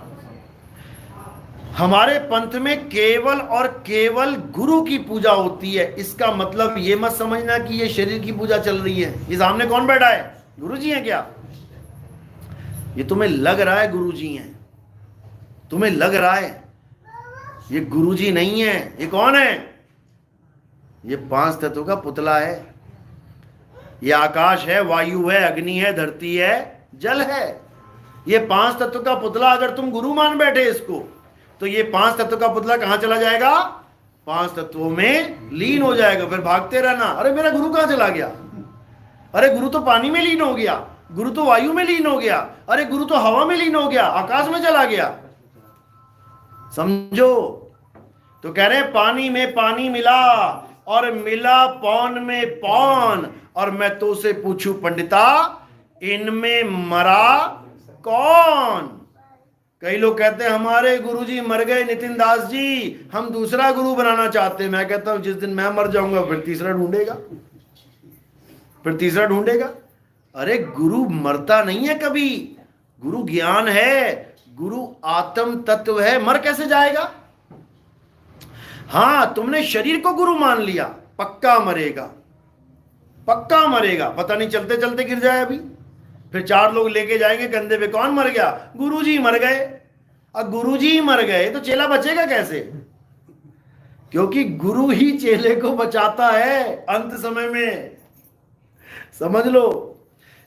हमारे पंथ में केवल और केवल गुरु की पूजा होती है। इसका मतलब ये मत समझना कि ये शरीर की पूजा चल रही है। ये सामने कौन बैठा है? गुरु जी हैं क्या? ये तुम्हें लग रहा है गुरु जी हैं, तुम्हें लग रहा है, ये गुरु जी नहीं है। ये कौन है? ये 5 तत्वों का पुतला है। ये आकाश है, वायु है, अग्नि है, धरती है, जल है। ये 5 तत्व का पुतला अगर तुम गुरु मान बैठे इसको, तो ये 5 तत्व का पुतला कहां चला जाएगा? 5 तत्वों में लीन हो जाएगा। फिर भागते रहना, अरे मेरा गुरु कहां चला गया? अरे गुरु तो पानी में लीन हो गया, गुरु तो वायु में लीन हो गया, अरे गुरु तो हवा में लीन हो गया, आकाश में चला गया। समझो, तो कह रहे पानी में पानी मिला और मिला पौन में पौन, और मैं तो से पूछूं पंडिता, इनमें मरा कौन? कई लोग कहते हैं हमारे गुरुजी मर गए नितिन दास जी, हम दूसरा गुरु बनाना चाहते हैं। मैं कहता हूं जिस दिन मैं मर जाऊंगा फिर तीसरा ढूंढेगा, फिर तीसरा ढूंढेगा। अरे गुरु मरता नहीं है कभी, गुरु ज्ञान है, गुरु आत्म तत्व है, मर कैसे जाएगा? हां, तुमने शरीर को गुरु मान लिया, पक्का मरेगा, पक्का मरेगा। पता नहीं चलते चलते गिर जाए अभी, फिर 4 लोग लेके जाएंगे कंधे पे, कौन मर गया? गुरुजी मर गए। अब गुरुजी मर गए तो चेला बचेगा कैसे? क्योंकि गुरु ही चेले को बचाता है अंत समय में, समझ लो।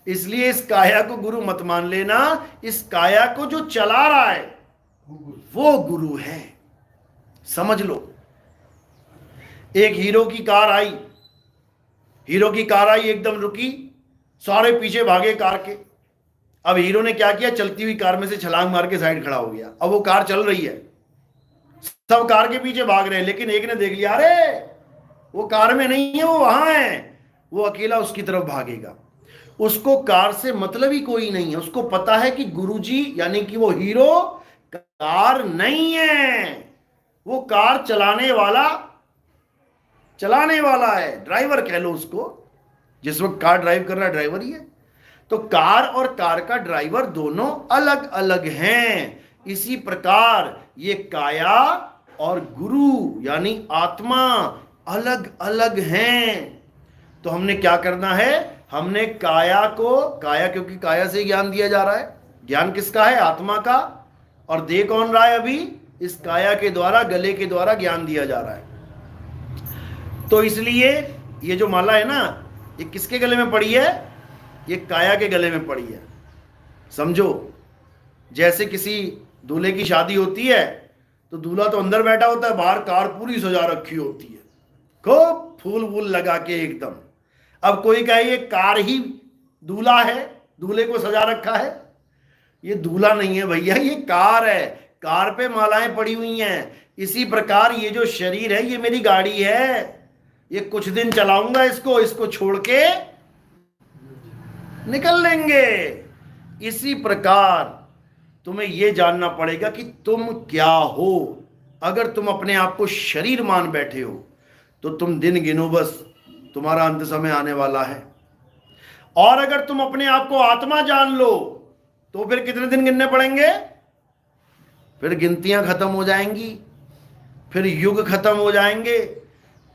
इसलिए इस काया को गुरु मत मान लेना, इस काया को जो चला रहा है वो गुरु है, समझ लो। एक हीरो की कार आई, हीरो की कार आई, एकदम रुकी, सारे पीछे भागे कार के। अब हीरो ने क्या किया? चलती हुई कार में से छलांग मार के साइड खड़ा हो गया। अब वो कार चल रही है, सब कार के पीछे भाग रहे हैं, लेकिन एक ने देख लिया, अरे वो कार में नहीं है, वो वहां है, वो अकेला उसकी तरफ भागेगा। उसको कार से मतलब ही कोई नहीं है, उसको पता है कि गुरुजी यानी कि वो हीरो कार नहीं है, वो कार चलाने वाला है, ड्राइवर कह लो उसको। जिस वक्त कार ड्राइव कर रहा है ड्राइवर ही है। तो कार और कार का ड्राइवर दोनों अलग अलग हैं। इसी प्रकार ये काया और गुरु यानी आत्मा अलग अलग हैं। तो हमने क्या करना है? हमने काया को, काया क्योंकि काया से ज्ञान दिया जा रहा है, ज्ञान किसका है? आत्मा का। और दे कौन रहा है? अभी इस काया के द्वारा, गले के द्वारा ज्ञान दिया जा रहा है। तो इसलिए ये जो माला है ना, ये किसके गले में पड़ी है? ये काया के गले में पड़ी है। समझो, जैसे किसी दूल्हे की शादी होती है तो दूल्हा तो अंदर बैठा होता है, बाहर कार पूरी सजा रखी होती है, खूब फूल वूल लगा के एकदम। अब कोई कहे ये कार ही दूल्हा है, दूल्हे को सजा रखा है। ये दूल्हा नहीं है भैया, ये कार है, कार पे मालाएं पड़ी हुई हैं। इसी प्रकार ये जो शरीर है, ये मेरी गाड़ी है, ये कुछ दिन चलाऊंगा इसको छोड़ के निकल लेंगे। इसी प्रकार तुम्हें यह जानना पड़ेगा कि तुम क्या हो। अगर तुम अपने आप को शरीर मान बैठे हो तो तुम दिन गिनो, बस तुम्हारा अंत समय आने वाला है। और अगर तुम अपने आप को आत्मा जान लो तो फिर कितने दिन गिनने पड़ेंगे? फिर गिनतियां खत्म हो जाएंगी, फिर युग खत्म हो जाएंगे,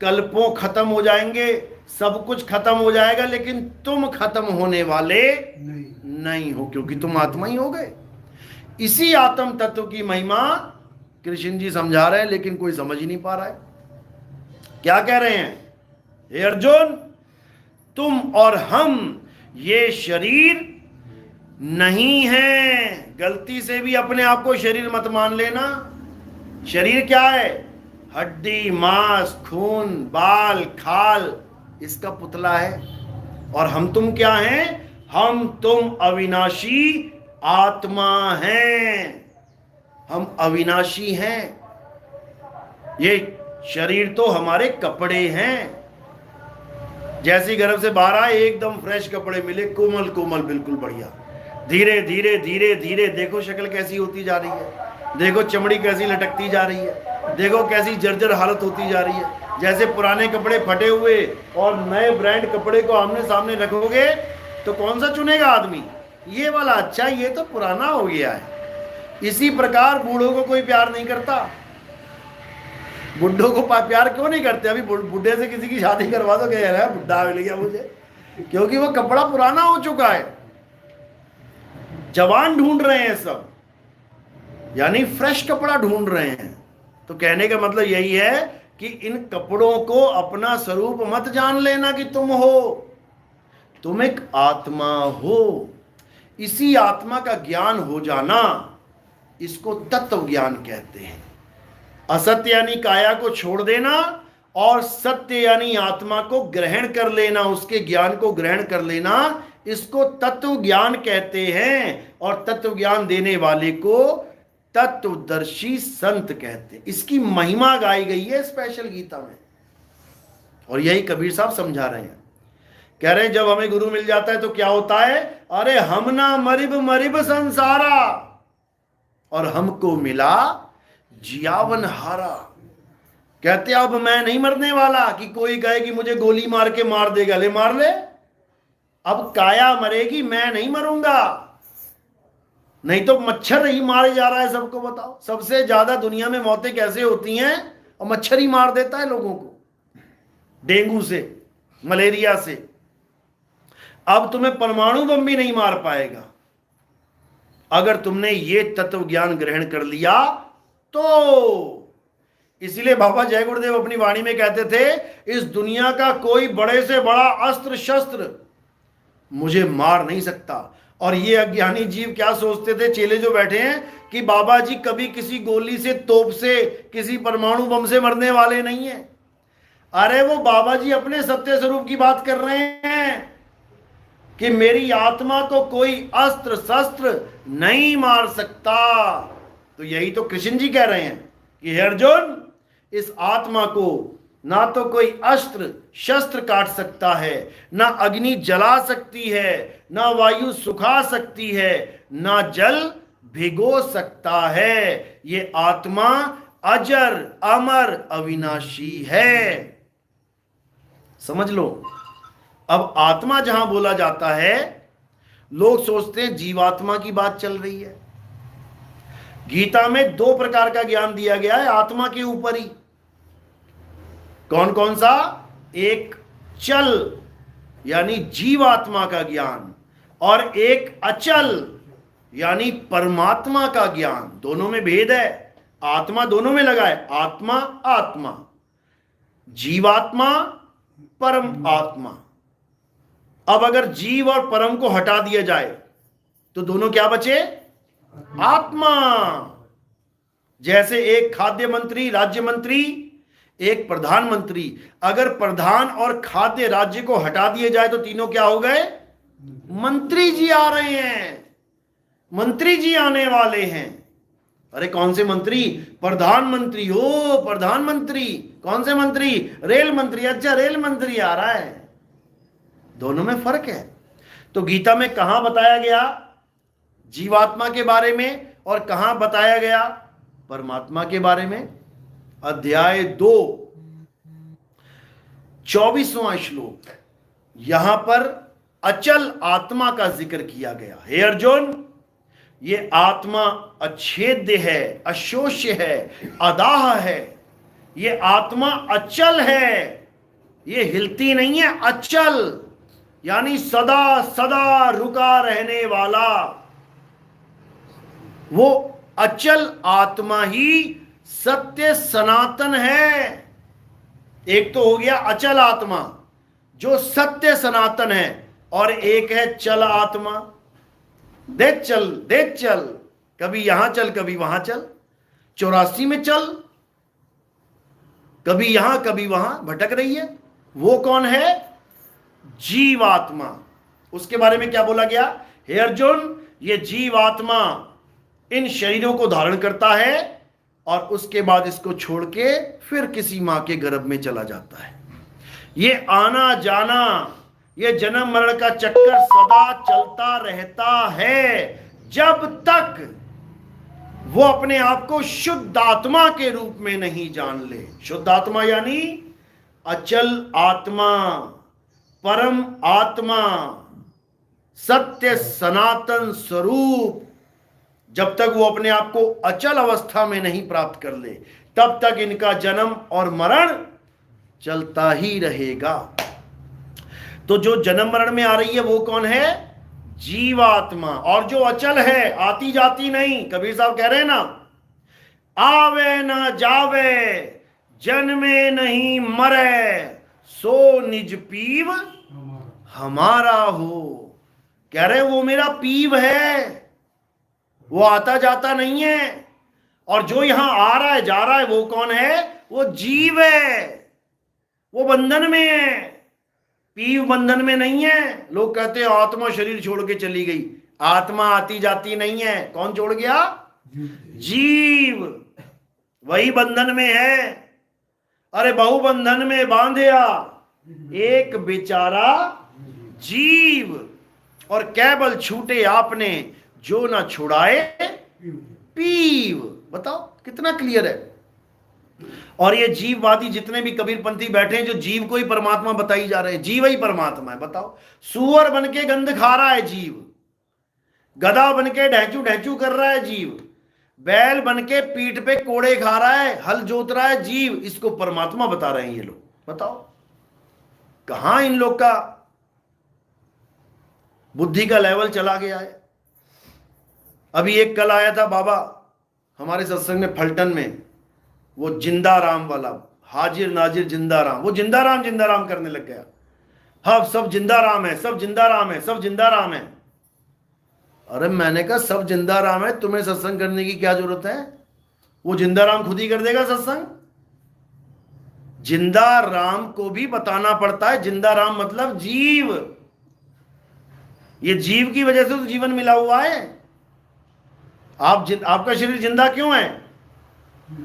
कल्पों खत्म हो जाएंगे, सब कुछ खत्म हो जाएगा, लेकिन तुम खत्म होने वाले नहीं हो, क्योंकि तुम आत्मा ही हो गए। इसी आत्म तत्व की महिमा कृष्ण जी समझा रहे हैं, लेकिन कोई समझ ही नहीं पा रहा है। क्या कह रहे हैं? हे अर्जुन, तुम और हम ये शरीर नहीं है। गलती से भी अपने आप को शरीर मत मान लेना। शरीर क्या है? हड्डी, मांस, खून, बाल, खाल, इसका पुतला है। और हम तुम क्या हैं? हम तुम अविनाशी आत्मा हैं। हम अविनाशी हैं। ये शरीर तो हमारे कपड़े हैं। जैसे गर्भ से बाहर आए, एकदम फ्रेश कपड़े मिले, कोमल कोमल, बिल्कुल बढ़िया। धीरे धीरे धीरे धीरे देखो शक्ल कैसी होती जा रही है, देखो चमड़ी कैसी लटकती जा रही है, देखो कैसी जर्जर हालत होती जा रही है। जैसे पुराने कपड़े फटे हुए और नए ब्रांड कपड़े को आमने सामने रखोगे तो कौन सा चुनेगा आदमी? ये वाला अच्छा, ये तो पुराना हो गया है। इसी प्रकार बूढ़ों को कोई प्यार नहीं करता। बुढ़ों को प्यार क्यों नहीं करते? अभी बुढ़े से किसी की शादी करवा दो, कह रहा है बुढ़ा मिल गया मुझे, क्योंकि वो कपड़ा पुराना हो चुका है। जवान ढूंढ रहे हैं सब, यानी फ्रेश कपड़ा ढूंढ रहे हैं। तो कहने का मतलब यही है कि इन कपड़ों को अपना स्वरूप मत जान लेना कि तुम हो। तुम एक आत्मा हो। इसी आत्मा का ज्ञान हो जाना, इसको तत्व ज्ञान कहते हैं। असत्य यानी काया को छोड़ देना और सत्य यानी आत्मा को ग्रहण कर लेना, उसके ज्ञान को ग्रहण कर लेना, इसको तत्व ज्ञान कहते हैं। और तत्व ज्ञान देने वाले को तत्वदर्शी संत कहते हैं। इसकी महिमा गाई गई है स्पेशल गीता में, और यही कबीर साहब समझा रहे हैं। कह रहे हैं जब हमें गुरु मिल जाता है तो क्या होता है? अरे हम ना मरिब मरिब संसारा, और हमको मिला जियावन हारा। कहते अब मैं नहीं मरने वाला कि कोई कहे कि मुझे गोली मार के मार देगा, ले मार ले। अब काया मरेगी, मैं नहीं मरूंगा। नहीं तो मच्छर ही मारे जा रहा है सबको। बताओ, सबसे ज्यादा दुनिया में मौतें कैसे होती हैं? और मच्छर ही मार देता है लोगों को, डेंगू से, मलेरिया से। अब तुम्हें परमाणु बम भी नहीं मार पाएगा अगर तुमने ये तत्व ज्ञान ग्रहण कर लिया तो। इसलिए बाबा जय गुरुदेव अपनी वाणी में कहते थे, इस दुनिया का कोई बड़े से बड़ा अस्त्र शस्त्र मुझे मार नहीं सकता। और ये अज्ञानी जीव क्या सोचते थे, चेले जो बैठे हैं, कि बाबा जी कभी किसी गोली से, तोप से, किसी परमाणु बम से मरने वाले नहीं है। अरे वो बाबा जी अपने सत्य स्वरूप की बात कर रहे हैं कि मेरी आत्मा को कोई अस्त्र शस्त्र नहीं मार सकता। तो यही तो कृष्ण जी कह रहे हैं कि हे अर्जुन, इस आत्मा को ना तो कोई अस्त्र शस्त्र काट सकता है, ना अग्नि जला सकती है, ना वायु सुखा सकती है, ना जल भिगो सकता है। ये आत्मा अजर अमर अविनाशी है। समझ लो। अब आत्मा जहां बोला जाता है, लोग सोचते हैं जीवात्मा की बात चल रही है। गीता में 2 प्रकार का ज्ञान दिया गया है आत्मा के ऊपर ही। कौन कौन सा? एक चल यानी जीवात्मा का ज्ञान, और एक अचल यानी परमात्मा का ज्ञान। दोनों में भेद है, आत्मा दोनों में लगा है, आत्मा आत्मा, जीवात्मा परम आत्मा। अब अगर जीव और परम को हटा दिया जाए तो दोनों क्या बचे? आत्मा। जैसे एक खाद्य मंत्री, राज्य मंत्री, एक प्रधानमंत्री। अगर प्रधान और खाद्य राज्य को हटा दिए जाए तो तीनों क्या हो गए? मंत्री जी आ रहे हैं, मंत्री जी आने वाले हैं। अरे कौन से मंत्री? प्रधानमंत्री। हो प्रधानमंत्री, कौन से मंत्री? रेल मंत्री। अच्छा रेल मंत्री आ रहा है। दोनों में फर्क है। तो गीता में कहां बताया गया जीवात्मा के बारे में और कहां बताया गया परमात्मा के बारे में? अध्याय 2 24वां श्लोक, यहां पर अचल आत्मा का जिक्र किया गया। हे अर्जुन, ये आत्मा अछेद्य है, अशोष्य है, अदाह है। ये आत्मा अचल है, ये हिलती नहीं है। अचल यानी सदा सदा रुका रहने वाला। वो अचल आत्मा ही सत्य सनातन है। एक तो हो गया अचल आत्मा जो सत्य सनातन है, और एक है चल आत्मा। देख चल, कभी यहां चल कभी वहां चल, 84 में चल, कभी यहां कभी वहां भटक रही है। वो कौन है? जीवात्मा। उसके बारे में क्या बोला गया? हे अर्जुन, ये जीवात्मा इन शरीरों को धारण करता है और उसके बाद इसको छोड़ के फिर किसी मां के गर्भ में चला जाता है। ये आना जाना, ये जन्म मरण का चक्कर सदा चलता रहता है, जब तक वो अपने आप को शुद्ध आत्मा के रूप में नहीं जान ले। शुद्ध आत्मा यानी अचल आत्मा, परम आत्मा, सत्य सनातन स्वरूप। जब तक वो अपने आप को अचल अवस्था में नहीं प्राप्त कर ले, तब तक इनका जन्म और मरण चलता ही रहेगा। तो जो जन्म मरण में आ रही है वो कौन है? जीवात्मा। और जो अचल है, आती जाती नहीं। कबीर साहब कह रहे हैं ना, आवे ना जावे, जन्मे नहीं मरे, सो निज पीव हमारा हो। कह रहे वो मेरा पीव है, वो आता जाता नहीं है। और जो यहां आ रहा है जा रहा है वो कौन है? वो जीव है, वो बंधन में है। पीव बंधन में नहीं है। लोग कहते हैं आत्मा शरीर छोड़ के चली गई। आत्मा आती जाती नहीं है। कौन छोड़ गया? जीव, वही बंधन में है। अरे बहु बंधन में बांधया एक बेचारा जीव, और केवल छूटे आपने जो ना छुड़ाए पीव। बताओ कितना क्लियर है। और ये जीववादी जितने भी कबीरपंथी बैठे हैं, जो जीव को ही परमात्मा बताई जा रहे हैं, जीव ही परमात्मा है। बताओ, सुअर बन के गंध खा रहा है जीव, गधा बन के ढैचू ढैचू कर रहा है जीव, बैल बन के पीठ पे कोड़े खा रहा है, हल जोत रहा है जीव। इसको परमात्मा बता रहे हैं ये लोग। बताओ कहां इन लोग का बुद्धि का लेवल चला गया है। अभी एक कल आया था बाबा हमारे सत्संग में फलटन में, वो जिंदा राम वाला, हाजिर नाजिर जिंदा राम। वो जिंदा राम करने लग गया। हाँ सब जिंदा राम है, सब जिंदा राम है, सब जिंदा राम है। अरे मैंने कहा सब जिंदा राम है, तुम्हें सत्संग करने की क्या जरूरत है? वो जिंदा राम खुद ही कर देगा सत्संग। जिंदा राम को भी बताना पड़ता है। जिंदा राम मतलब जीव। ये जीव की वजह से तो जीवन मिला हुआ है। आपका शरीर जिंदा क्यों है?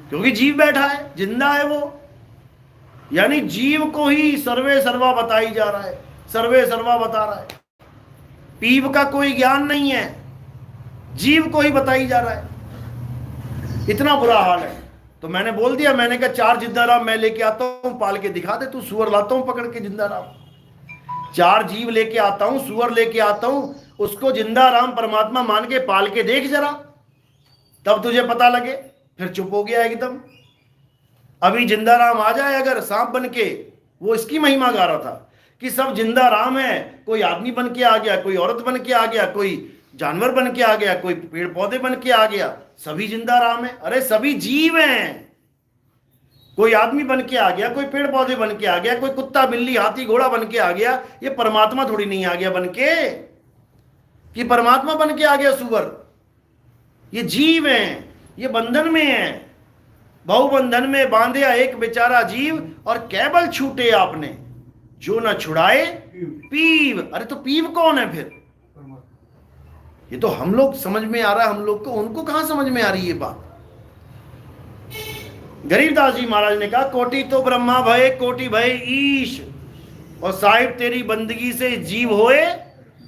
क्योंकि जीव बैठा है, जिंदा है वो। यानी जीव को ही सर्वे सर्वा बताई जा रहा है, सर्वे सर्वा बता रहा है। पीव का कोई ज्ञान नहीं है, जीव को ही बताई जा रहा है। इतना बुरा हाल है। तो मैंने बोल दिया, मैंने कहा 4 जिंदा राम मैं लेके आता हूं, पाल के दिखा दे तू। सुअर लाता हूं पकड़ के जिंदा राम, 4 जीव लेके आता हूं, सुअर लेके आता हूं, उसको जिंदा राम परमात्मा मान के पाल के देख जरा, तब तुझे पता लगे। फिर चुप हो गया एकदम। अभी जिंदा राम आ जाए अगर सांप बन के, वो इसकी महिमा गा रहा था कि सब जिंदा राम है। कोई आदमी बन के आ गया, कोई औरत बन के आ गया, कोई जानवर बन के आ गया, कोई पेड़ पौधे बन के आ गया, सभी जिंदा राम है। अरे सभी जीव हैं। कोई आदमी बन के आ गया, कोई पेड़ पौधे बन के आ गया, कोई कुत्ता बिल्ली हाथी घोड़ा बन के आ गया। ये परमात्मा थोड़ी नहीं आ गया बन के कि परमात्मा बन के आ गया सुअर। ये जीव हैं, ये बंधन में हैं। बहुबंधन में बांधे एक बेचारा जीव, और केवल छूटे आपने जो न छुड़ाए पीव। अरे तो पीव कौन है फिर? ये तो हम लोग समझ में आ रहा है हम लोग को, उनको कहां समझ में आ रही है ये बात। गरीबदास जी महाराज ने कहा, कोटि तो ब्रह्मा भय कोटि भय ईश, और साहिब तेरी बंदगी से जीव होए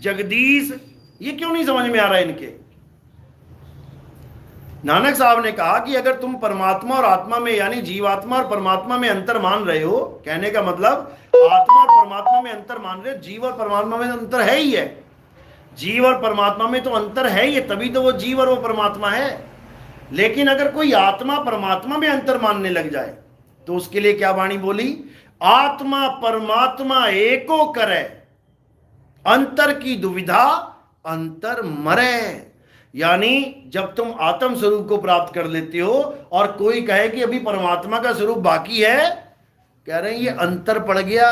जगदीश। ये क्यों नहीं समझ में आ रहा है इनके? नानक साहब ने कहा कि अगर तुम परमात्मा और आत्मा में, यानी जीवात्मा और परमात्मा में अंतर मान रहे हो, कहने का मतलब आत्मा और परमात्मा में अंतर मान रहे हो, जीव और परमात्मा में अंतर है ही है। जीव और परमात्मा में तो अंतर है ही, तभी तो वो जीव और वो परमात्मा है। लेकिन अगर कोई आत्मा परमात्मा में अंतर मानने लग जाए तो उसके लिए क्या वाणी बोली? आत्मा परमात्मा एको करे, अंतर की दुविधा अंतर मरे। यानी जब तुम आत्म स्वरूप को प्राप्त कर लेते हो और कोई कहे कि अभी परमात्मा का स्वरूप बाकी है, कह रहे हैं ये अंतर पड़ गया,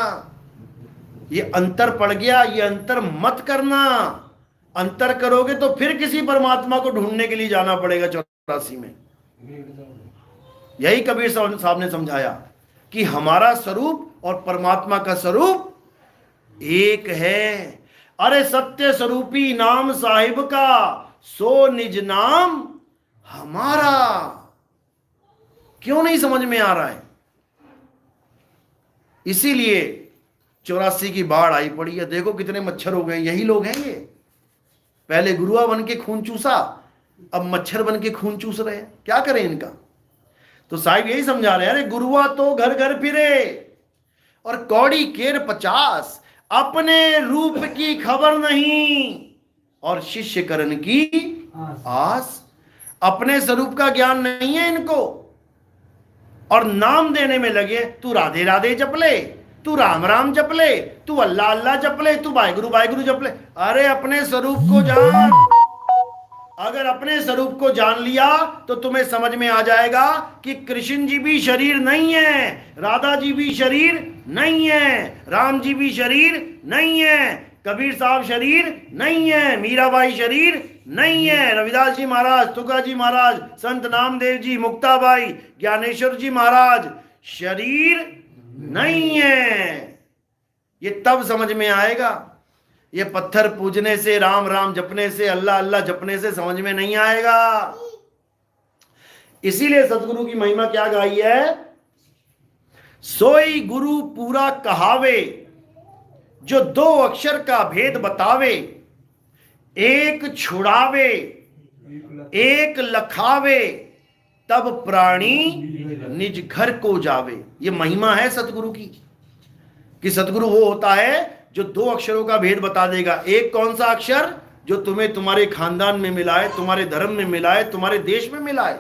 ये अंतर पड़ गया, ये अंतर मत करना। अंतर करोगे तो फिर किसी परमात्मा को ढूंढने के लिए जाना पड़ेगा 84 में। यही कबीर साहब ने समझाया कि हमारा स्वरूप और परमात्मा का स्वरूप एक है। अरे सत्य स्वरूपी नाम साहिब का, सो निज नाम हमारा। क्यों नहीं समझ में आ रहा है? इसीलिए 84 की बाढ़ आई पड़ी है। देखो कितने मच्छर हो गए। यही लोग हैं ये, पहले गुरुआ बन के खून चूसा, अब मच्छर बन के खून चूस रहे हैं। क्या करें इनका? तो साहिब यही समझा रहे हैं, अरे गुरुआ तो घर घर फिरे और कौड़ी केर 50, अपने रूप की खबर नहीं और शिष्य करण की आस। अपने स्वरूप का ज्ञान नहीं है इनको, और नाम देने में लगे। तू राधे राधे जप ले, तू राम राम जप ले, तू अल्लाह अल्लाह जप ले, तू वाहिगुरु वाहिगुरु जप ले। अरे अपने स्वरूप को जान। अगर अपने स्वरूप को जान लिया तो तुम्हें समझ में आ जाएगा कि कृष्ण जी भी शरीर नहीं है, राधा जी भी शरीर नहीं है, राम जी भी शरीर नहीं है, कबीर साहब शरीर नहीं है, मीराबाई शरीर नहीं है, रविदास जी महाराज, तुका जी महाराज, संत नामदेव जी, मुक्ताबाई, ज्ञानेश्वर जी महाराज शरीर नहीं है। ये तब समझ में आएगा। ये पत्थर पूजने से, राम राम जपने से, अल्लाह अल्लाह जपने से समझ में नहीं आएगा। इसीलिए सतगुरु की महिमा क्या गाई है? सोई गुरु पूरा कहावे, जो दो अक्षर का भेद बतावे, एक छुड़ावे एक लखावे, तब प्राणी निज घर को जावे। ये महिमा है सतगुरु की, कि सतगुरु वो होता है जो दो अक्षरों का भेद बता देगा। एक कौन सा अक्षर? जो तुम्हें तुम्हारे खानदान में मिला है, तुम्हारे धर्म में मिला है, तुम्हारे देश में मिला है।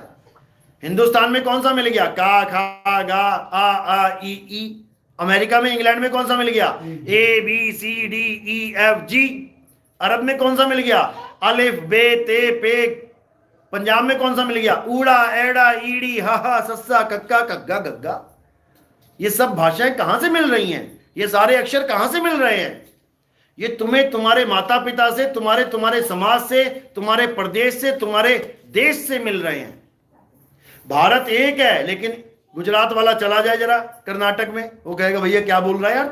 हिंदुस्तान में कौन सा मिल गया? का खा गा आ ई। अमेरिका में, इंग्लैंड में कौन सा मिल गया? A B C D E F G. अरब में कौन सा मिल गया? अलिफ बे ते पे। पंजाब में कौन सा मिल गया? ऊड़ा एड़ा ईड़ी हा सस्सा कक्का कग्गा गग्गा। ये सब भाषाएं कहां से मिल रही हैं? ये सारे अक्षर कहां से मिल रहे हैं? ये तुम्हें तुम्हारे माता पिता से, तुम्हारे समाज से, तुम्हारे प्रदेश से, तुम्हारे देश से मिल रहे हैं। भारत एक है, लेकिन गुजरात वाला चला जाए जरा कर्नाटक में, वो कहेगा भैया क्या बोल रहा है यार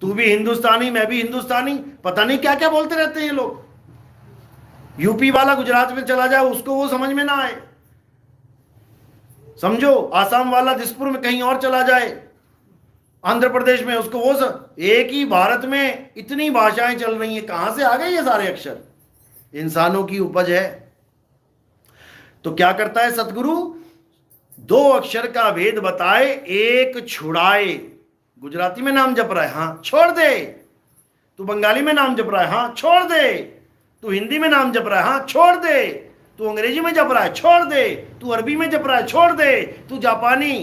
तू भी हिंदुस्तानी, मैं भी हिंदुस्तानी, पता नहीं क्या क्या बोलते रहते हैं ये लोग। यूपी वाला गुजरात में चला जाए, उसको वो समझ में ना आए। समझो, आसाम वाला दिसपुर में कहीं और चला जाए, आंध्र प्रदेश में, उसको वो सब। एक ही भारत में इतनी भाषाएं चल रही हैं, कहां से आ गए ये सारे अक्षर? इंसानों की उपज है। तो क्या करता है सतगुरु? दो अक्षर का भेद बताए, एक छुड़ाए। गुजराती में नाम जप रहा है, हाँ छोड़ दे। तू बंगाली में नाम जप रहा है, हाँ छोड़ दे। तू हिंदी में नाम जप रहा है, हाँ छोड़ दे। तू अंग्रेजी में जप रहा है, छोड़ दे। तू अरबी में जप रहा है, छोड़ दे। तू जापानी,